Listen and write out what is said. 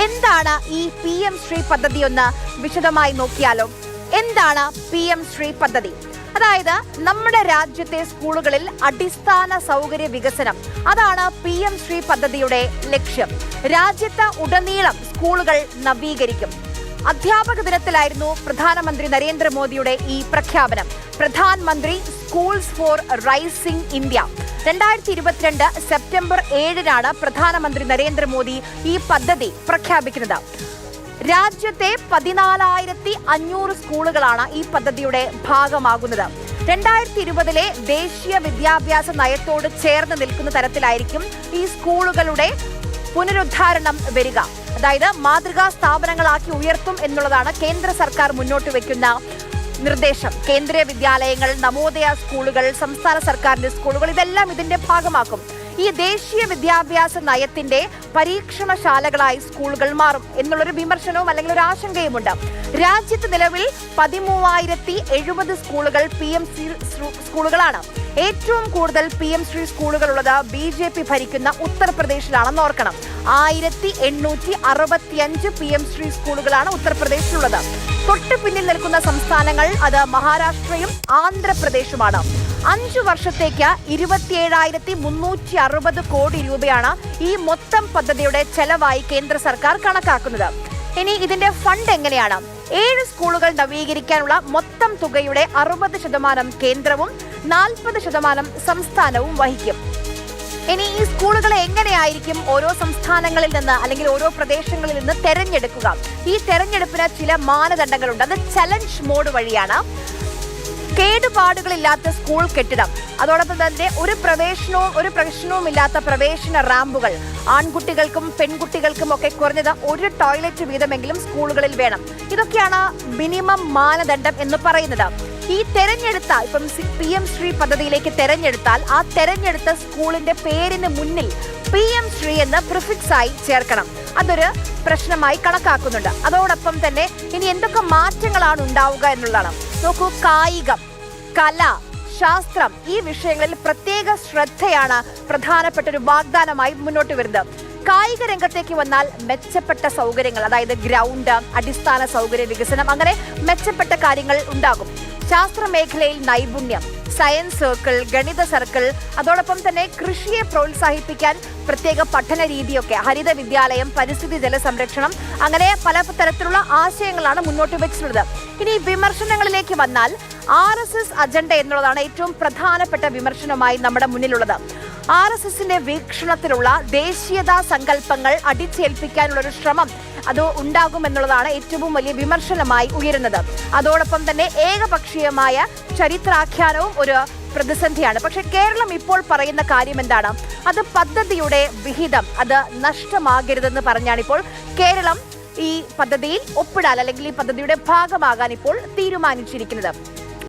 എന്താണ് ഈ PM ശ്രീ പദ്ധതി എന്ന് വിശദമായി നോക്കിയാലോ? എന്താണ് PM ശ്രീ പദ്ധതി? അതായത് നമ്മുടെ രാജ്യത്തെ സ്കൂളുകളിൽ അടിസ്ഥാന സൗകര്യ വികസനം, അതാണ് PM ശ്രീ പദ്ധതിയുടെ ലക്ഷ്യം. രാജ്യത്ത് ഉടനീളം സ്കൂളുകൾ നവീകരിക്കും. അധ്യാപക ദിനത്തിലായിരുന്നു പ്രധാനമന്ത്രി നരേന്ദ്രമോദിയുടെ ഈ പ്രഖ്യാപനം. പ്രധാനമന്ത്രി schools for rising India 2022 September 7-നാണ് പ്രധാനമന്ത്രി നരേന്ദ്രമോദി ഈ പദ്ധതി പ്രഖ്യാപിക്കുന്നത്. രാജ്യത്തെ 14,500 സ്കൂളുകളാണ് ഈ പദ്ധതിയുടെ ഭാഗമാകുന്നത്. 2020 ദേശീയ വിദ്യാഭ്യാസ നയത്തോട് ചേർന്ന് നിൽക്കുന്ന തരത്തിലായിരിക്കും ഈ സ്കൂളുകളുടെ പുനരുദ്ധാരണം വരിക. അതായത് മാതൃകാ സ്ഥാപനങ്ങളാക്കി ഉയർത്തും എന്നുള്ളതാണ് കേന്ദ്ര സർക്കാർ മുന്നോട്ട് വയ്ക്കുന്ന നിർദ്ദേശം. കേന്ദ്രീയ വിദ്യാലയങ്ങൾ, നവോദയ സ്കൂളുകൾ, സംസ്ഥാന സർക്കാരിന്റെ സ്കൂളുകൾ ഇതെല്ലാം ഇതിന്റെ ഭാഗമാക്കും. ഈ ദേശീയ വിദ്യാഭ്യാസ നയത്തിന്റെ പരീക്ഷണശാലകളായി സ്കൂളുകൾ മാറും എന്നുള്ളൊരു വിമർശനവും അല്ലെങ്കിൽ ഒരു ആശങ്കയുമുണ്ട്. രാജ്യത്ത് നിലവിൽ 13,070 സ്കൂളുകൾ PM സ്കൂളുകളാണ്. ഏറ്റവും കൂടുതൽ PM ശ്രീ സ്കൂളുകൾ ഉള്ളത് BJP ഭരിക്കുന്ന ഉത്തർപ്രദേശിലാണെന്ന് ഓർക്കണം. 1,865 PM ശ്രീ സ്കൂളുകളാണ് ഉത്തർപ്രദേശിലുള്ളത്. തൊട്ട് പിന്നിൽ നിൽക്കുന്ന സംസ്ഥാനങ്ങൾ അത് മഹാരാഷ്ട്രയും ആന്ധ്രാപ്രദേശുമാണ്. 5 വർഷത്തേക്ക് 27,360 കോടി രൂപയാണ് ഈ മൊത്തം പദ്ധതിയുടെ ചെലവായി കേന്ദ്ര സർക്കാർ കണക്കാക്കുന്നത്. ഇനി ഇതിന്റെ ഫണ്ട് എങ്ങനെയാണ്? 7 സ്കൂളുകൾ നവീകരിക്കാനുള്ള മൊത്തം തുകയുടെ 60% കേന്ദ്രവും 40% സംസ്ഥാനവും വഹിക്കും. ഇനി ഈ സ്കൂളുകളെ എങ്ങനെയായിരിക്കും ഓരോ സംസ്ഥാനങ്ങളിൽ നിന്ന് അല്ലെങ്കിൽ ഓരോ പ്രദേശങ്ങളിൽ നിന്ന് തെരഞ്ഞെടുക്കുക? ഈ തെരഞ്ഞെടുപ്പിന് ചില മാനദണ്ഡങ്ങളുണ്ട്. അത് ചലഞ്ച് മോഡ് വഴിയാണ്. കേടുപാടുകളില്ലാത്ത സ്കൂൾ കെട്ടിടം, അതോടൊപ്പം തന്നെ ഒരു പ്രശ്നവും ഇല്ലാത്ത പ്രവേശന റാമ്പുകൾ, ആൺകുട്ടികൾക്കും പെൺകുട്ടികൾക്കും ഒക്കെ കുറഞ്ഞത് ഒരു ടോയ്ലറ്റ് വീതമെങ്കിലും സ്കൂളുകളിൽ വേണം. ഇതൊക്കെയാണ് മിനിമം മാനദണ്ഡം എന്ന് പറയുന്നത്. ഈ തെരഞ്ഞെടുത്ത ഇപ്പം PM ശ്രീ പദ്ധതിയിലേക്ക് തെരഞ്ഞെടുത്താൽ ആ തെരഞ്ഞെടുത്ത സ്കൂളിന്റെ പേരിന് മുന്നിൽ PM ശ്രീ എന്ന് പ്രിഫിക്സ് ആയി ചേർക്കണം. അതൊരു പ്രശ്നമായി കണക്കാക്കുന്നുണ്ട്. അതോടൊപ്പം തന്നെ ഇനി എന്തൊക്കെ മാറ്റങ്ങളാണ് ഉണ്ടാവുക എന്നുള്ളതാണ്. നോക്കൂ, കായികം, കല, ശാസ്ത്രം ഈ വിഷയങ്ങളിൽ പ്രത്യേക ശ്രദ്ധയാണ് പ്രധാനപ്പെട്ട ഒരു വാഗ്ദാനമായി മുന്നോട്ട് വരുന്നത്. കായിക രംഗത്തേക്ക് വന്നാൽ മെച്ചപ്പെട്ട സൗകര്യങ്ങൾ, അതായത് ഗ്രൗണ്ട്, അടിസ്ഥാന സൗകര്യ വികസനം, അങ്ങനെ മെച്ചപ്പെട്ട കാര്യങ്ങൾ ഉണ്ടാകും. ശാസ്ത്ര മേഖലയിൽ നൈപുണ്യം, സയൻസ് സർക്കിൾ, ഗണിത സർക്കിൾ, അതോടൊപ്പം തന്നെ കൃഷിയെ പ്രോത്സാഹിപ്പിക്കാൻ പ്രത്യേക പഠന രീതിയൊക്കെ, ഹരിത വിദ്യാലയം, പരിസ്ഥിതി ജലസംരക്ഷണം, അങ്ങനെ പല തരത്തിലുള്ള ആശയങ്ങളാണ് മുന്നോട്ട് വെച്ചിട്ടുള്ളത്. ഇനി വിമർശനങ്ങളിലേക്ക് വന്നാൽ RSS അജണ്ട എന്നുള്ളതാണ് ഏറ്റവും പ്രധാനപ്പെട്ട വിമർശനമായി നമ്മുടെ മുന്നിലുള്ളത്. RSSന്റെ വീക്ഷണത്തിലുള്ള ദേശീയതാ സങ്കല്പങ്ങൾ അടിച്ചേൽപ്പിക്കാനുള്ളൊരു ശ്രമം അത് ഉണ്ടാകുമെന്നുള്ളതാണ് ഏറ്റവും വലിയ വിമർശനമായി ഉയരുന്നത്. അതോടൊപ്പം തന്നെ ഏകപക്ഷീയമായ ചരിത്രാഖ്യാനവും ഒരു പ്രതിസന്ധിയാണ്. പക്ഷെ കേരളം ഇപ്പോൾ പറയുന്ന കാര്യം എന്താണ്? അത് പദ്ധതിയുടെ വിഹിതം അത് നഷ്ടമാകരുതെന്ന് പറഞ്ഞാണ് ഇപ്പോൾ കേരളം ഈ പദ്ധതിയിൽ ഒപ്പിടാൻ അല്ലെങ്കിൽ ഈ പദ്ധതിയുടെ ഭാഗമാകാൻ ഇപ്പോൾ തീരുമാനിച്ചിരിക്കുന്നത്.